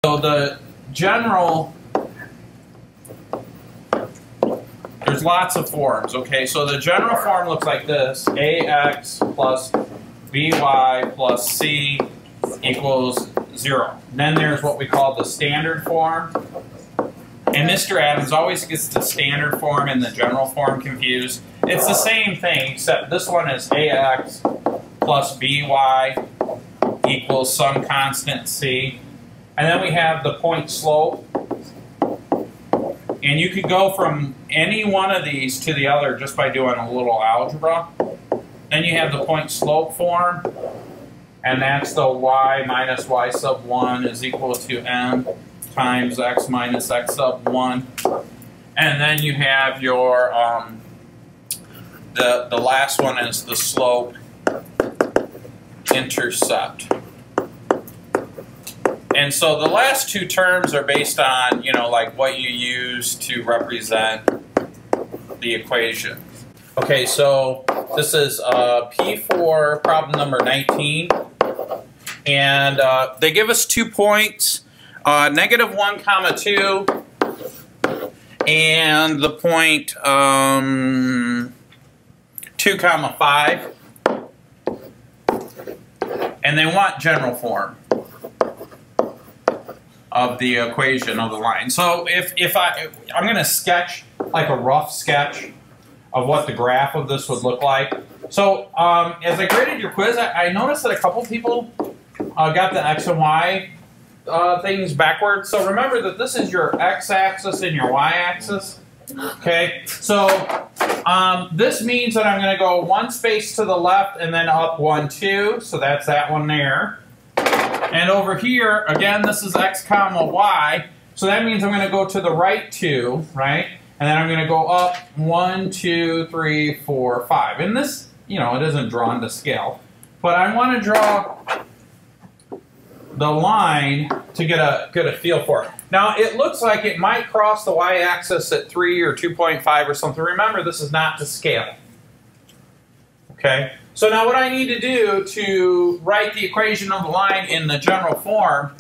So the general, there's lots of forms, okay? So the general form looks like this: ax plus by plus c equals 0. Then there's what we call the standard form. And Mr. Adams always gets the standard form and the general form confused. It's the same thing, except this one is ax plus by equals some constant c. And then we have the point slope. And you could go from any one of these to the other just by doing a little algebra. Then you have the point slope form. And that's the y minus y sub 1 is equal to m times x minus x sub 1. And then you have your, the last one is the slope intercept. And so the last two terms are based on, you know, like what you use to represent the equation. Okay, so this is P4 problem number 19. And they give us 2 points, -1, comma 2, and the point 2, comma 5. And they want general form of the equation of the line. So I'm going to sketch like a rough sketch of what the graph of this would look like. So as I graded your quiz, I noticed that a couple people got the x and y things backwards. So remember that this is your x-axis and your y-axis. Okay, so this means that I'm going to go one space to the left and then up 1, 2. So that's that one there. And over here, again, this is x comma y. So that means I'm going to go to the right 2, right? And then I'm going to go up 1, 2, 3, 4, 5. And this, you know, it isn't drawn to scale. But I want to draw the line to get a feel for it. Now, it looks like it might cross the y-axis at 3 or 2.5 or something. Remember, this is not to scale. Okay? So now what I need to do to write the equation of the line in the general form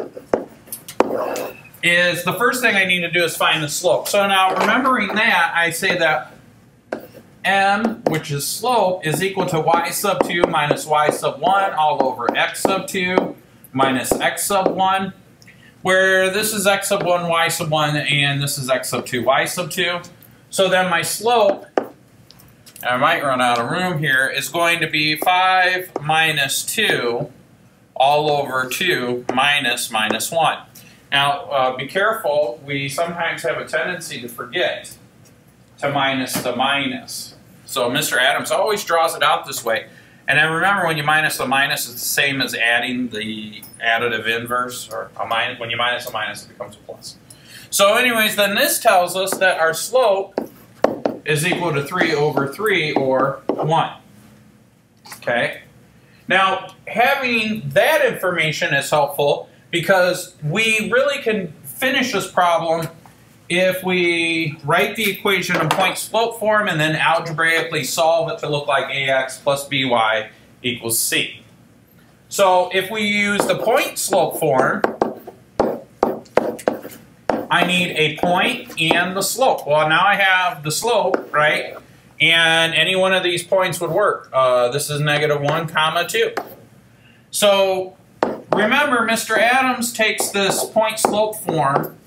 is the first thing I need to do is find the slope. So now, remembering that, I say that m, which is slope, is equal to y sub 2 minus y sub 1 all over x sub 2 minus x sub 1, where this is x sub 1, y sub 1, and this is x sub 2, y sub 2. So then my slope, I might run out of room here, is going to be 5 minus 2 all over 2 minus 1. Now, be careful. We sometimes have a tendency to forget to minus the minus. So Mr. Adams always draws it out this way. And then remember, when you minus the minus, it's the same as adding the additive inverse. Or a minus. When you minus a minus, it becomes a plus. So anyways, then this tells us that our slope is equal to 3 over 3, or 1. Okay? Now, having that information is helpful because we really can finish this problem if we write the equation in point-slope form and then algebraically solve it to look like ax plus by equals c. So if we use the point-slope form, I need a point and the slope. Well, now I have the slope, right? And any one of these points would work. This is -1, comma 2. So remember, Mr. Adams takes this point-slope form,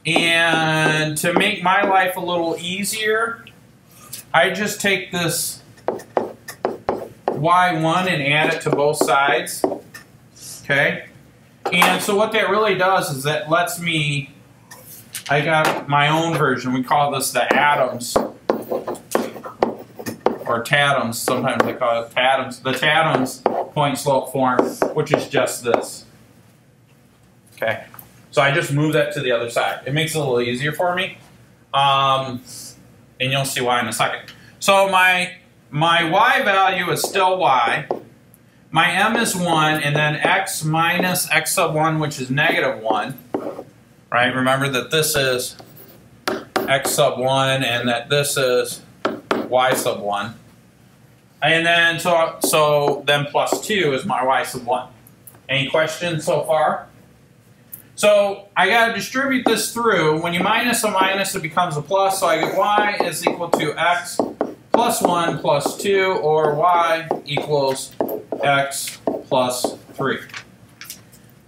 and to make my life a little easier, I just take this y1 and add it to both sides. Okay? And so what that really does is that lets me, I got my own version. We call this the Adams, or Taddams. Sometimes they call it Taddams. The Taddams point slope form, which is just this. Okay. So I just move that to the other side. It makes it a little easier for me. And you'll see why in a second. So my y value is still y. My m is 1, and then x minus x sub 1, which is -1. Right? Remember that this is x sub 1, and that this is y sub 1. And then, so then plus 2 is my y sub 1. Any questions so far? So I got to distribute this through. When you minus a minus, it becomes a plus. So I get y is equal to x plus 1 plus 2, or y equals x plus 3.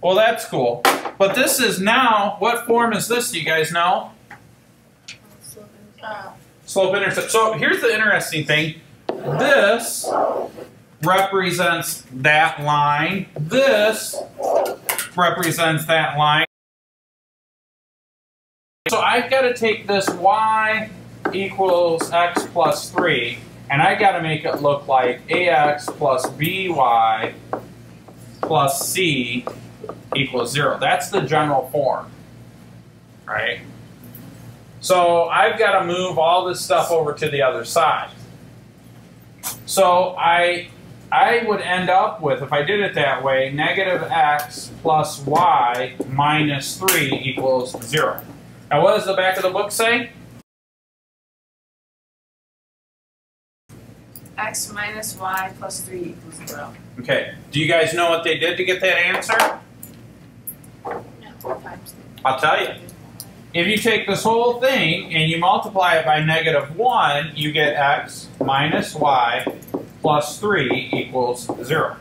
Well, that's cool. But this is now, what form is this, do you guys know? Slope-intercept. So here's the interesting thing. This represents that line. This represents that line. So I've got to take this y equals x plus 3, and I've got to make it look like ax plus by plus c equals 0. That's the general form, right? So I've got to move all this stuff over to the other side. So I would end up with, if I did it that way, negative x plus y minus 3 equals 0. Now what does the back of the book say? X minus y plus 3 equals 0. Okay. Do you guys know what they did to get that answer? No, times 3. I'll tell you. If you take this whole thing and you multiply it by negative 1, you get x minus y plus 3 equals 0.